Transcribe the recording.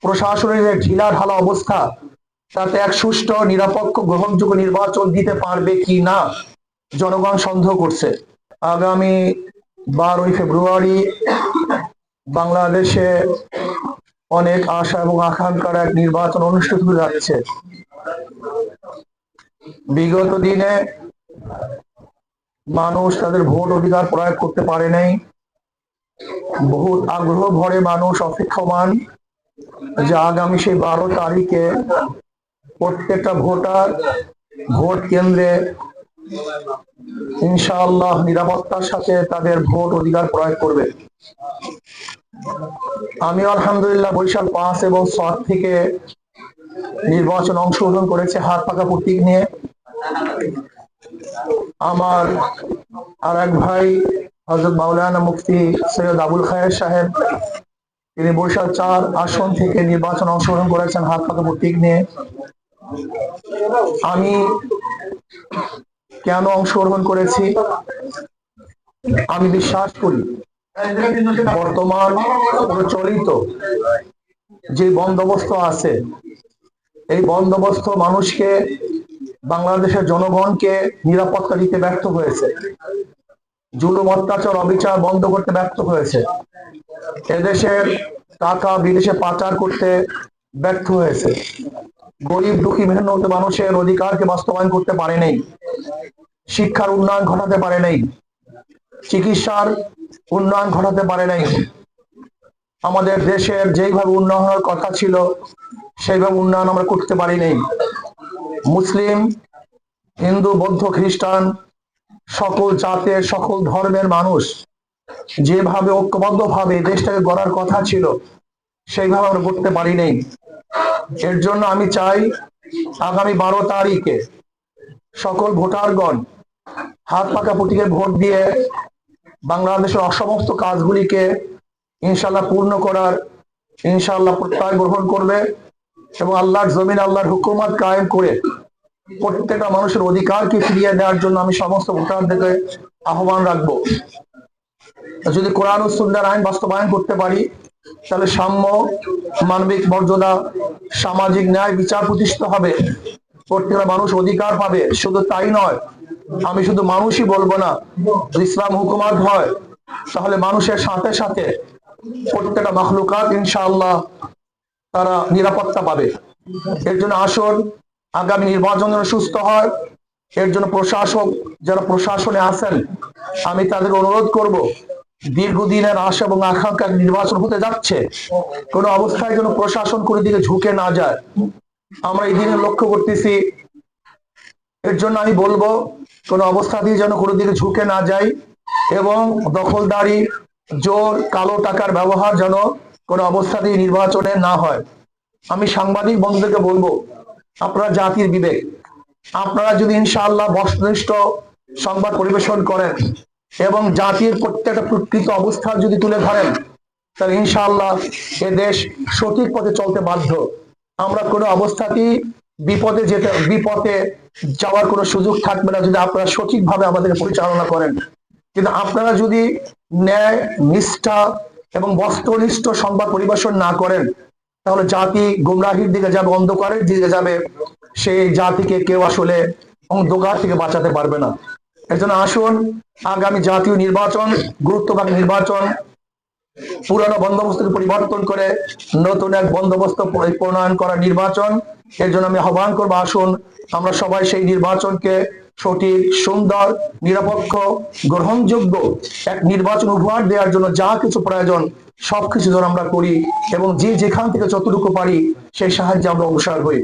প্রশাসনের যে ঢিলাঢালা অবস্থা, তাতে এক সুষ্ঠু নিরপেক্ষ গ্রহণযোগ্য নির্বাচন দিতে পারবে কি না জনগণ সন্দেহ করছে। আগামী 12ই ফেব্রুয়ারি বাংলাদেশে অনেক আশা এবং আকাঙ্ক্ষার এক নির্বাচন অনুষ্ঠিত হতে যাচ্ছে। বিগত দিনে মানুষ তাদের ভোট অধিকার প্রয়োগ করতে পারে নাই। বহুত আগ্রহ ভরে মানুষ অপেক্ষমান যে আগামী সেই 12 তারিখে প্রত্যেকটা ভোটার ভোট কেন্দ্রে ইনশাআল্লাহ নিরাপত্তার সাথে তাদের ভোট অধিকার প্রয়োগ করবে। আমি আলহামদুলিল্লাহ বরিশাল 5 এবং 7 থেকে নির্বাচন অংশগ্রহণ করেছে হাত পাকা প্রতীক নিয়ে। আমার আর এক ভাই হযরত মাওলানা মুফতি সৈয়দ আবুল খায়ের সাহেব, তিনি বরিশাল 4 আসন থেকে নির্বাচন অংশগ্রহণ করেছেন হাত পাকা প্রতীক নিয়ে। আমি কেন অংশগ্রহণ করেছি? আমি বিশ্বাস করি বর্তমান প্রচলিত যে বন্দোবস্ত আছে, এই বন্দোবস্ত মানুষকে, বাংলাদেশের জনগণকে নিরাপত্তা দিতে ব্যর্থ হয়েছে, জুলুম অত্যাচার অবিচার বন্ধ করতে ব্যর্থ হয়েছে, এদেশের টাকা বিদেশে পাচার করতে ব্যর্থ হয়েছে, গরিব দুঃখী মেহনত মানুষের অধিকারকে বাস্তবায়ন করতে পারে নাই, শিক্ষার উন্নয়ন ঘটাতে পারে নাই, চিকিৎসার উন্নয়ন ঘটাতে পারে নাই। আমাদের দেশের যেইভাবে উন্নয়নের কথা ছিল সেইভাবে উন্নয়ন আমরা করতে পারি নাই। মুসলিম, হিন্দু, বৌদ্ধ, খ্রিস্টান সকল জাতের সকল ধর্মের মানুষ যেভাবে ঐক্যবদ্ধভাবে দেশটাকে গড়ার কথা ছিল সেইভাবে আমরা করতে পারি নাই। এর জন্য আমি চাই আগামী 12 তারিখে সকল ভোটারগণ হাত পাকা প্রতীকে ভোট দিয়ে বাংলাদেশের অসমস্ত কাজগুলিকে ইনশাল্লাহ পূর্ণ করার ইনশাল্লাহ প্রত্যয় গ্রহণ করবে এবং আল্লাহর জমিন আল্লাহর হুকুমত কায়েম করে প্রত্যেকটা মানুষের অধিকারকে ফিরিয়ে দেওয়ার জন্য আমি সমস্ত ভোটারদেরকে আহ্বান রাখবো। যদি কোরআন ও সুন্নাহর আইন বাস্তবায়ন করতে পারি তাহলে সাম্য, মানবিক মর্যাদা, সামাজিক ন্যায় বিচার প্রতিষ্ঠিত হবে, প্রত্যেকটা মানুষ অধিকার পাবে। শুধু তাই নয়, আমি শুধু মানুষই বলবো না, ইসলাম হুকুমত হয় তাহলে মানুষের সাথে সাথে প্রত্যেকটা মাখলুকাত ইনশাআল্লাহ তারা নিরাপত্তা পাবে। এর জন্য আসুন আগামী নির্বাচন যেন সুস্থ হয়, এর জন্য প্রশাসক যারা প্রশাসনে আছেন আমি তাদের অনুরোধ করব, দীর্ঘদিনের আশা এবং আকাঙ্ক্ষা নির্বাচন হতে যাচ্ছে, কোন অবস্থায় যেন প্রশাসন কোনো দিকে ঝুঁকে না যায়, আমরা এই দিনে লক্ষ্য করতেছি। এর জন্য আমি বলবো কোন অবস্থাতেই যেন কোনো দিকে ঝুঁকে না যায় এবং দখলদারি, জোর, কালো টাকার ব্যবহার যেন কোনো অবস্থাতেই নির্বাচনে না হয়। আমি সাংবাদিক বন্ধুদেরকে বলবো, আপনারা জাতির বিবেক, আপনারা যদি ইনশাআল্লাহ বস্তুনিষ্ঠ সংবাদ পরিবেশন করেন এবং জাতির প্রত্যেকটা প্রকৃত অবস্থা যদি তুলে ধরেন তাহলে ইনশাআল্লাহ এ দেশ সঠিক পথে চলতে বাধ্য। আমরা কোনো অবস্থাতেই বিপথে যাওয়ার কোনো সুযোগ থাকবে না যদি আপনারা সঠিকভাবে আমাদেরকে পরিচালনা করেন। কিন্তু আপনারা যদি ন্যায়, নিষ্ঠা এবং বস্তুনিষ্ঠ সংবাদ পরিবেশন না করেন তাহলে জাতি গুমরাহির দিকে যাবে, অন্ধকারের দিকে যাবে, সেই জাতিকে কেউ আসলে অন্ধকার থেকে বাঁচাতে পারবে না। এর জন্য আসুন আগামী জাতীয় নির্বাচন, গুরুত্বপূর্ণ নির্বাচন, পুরানো বন্দোবস্তকে পরিবর্তন করে নতুন এক বন্দোবস্ত প্রণয়ন করা নির্বাচন, এর জন্য আমি আহ্বান করবো আসুন আমরা সবাই সেই নির্বাচনকে সঠিক, সুন্দর, নিরপেক্ষ, গ্রহণযোগ্য এক নির্বাচন উপহার দেওয়ার জন্য যা কিছু প্রয়োজন সবকিছু যেন আমরা করি এবং যে যেখান থেকে যতটুকু পারি সেই সাহায্যে আমরা অগ্রসর হই।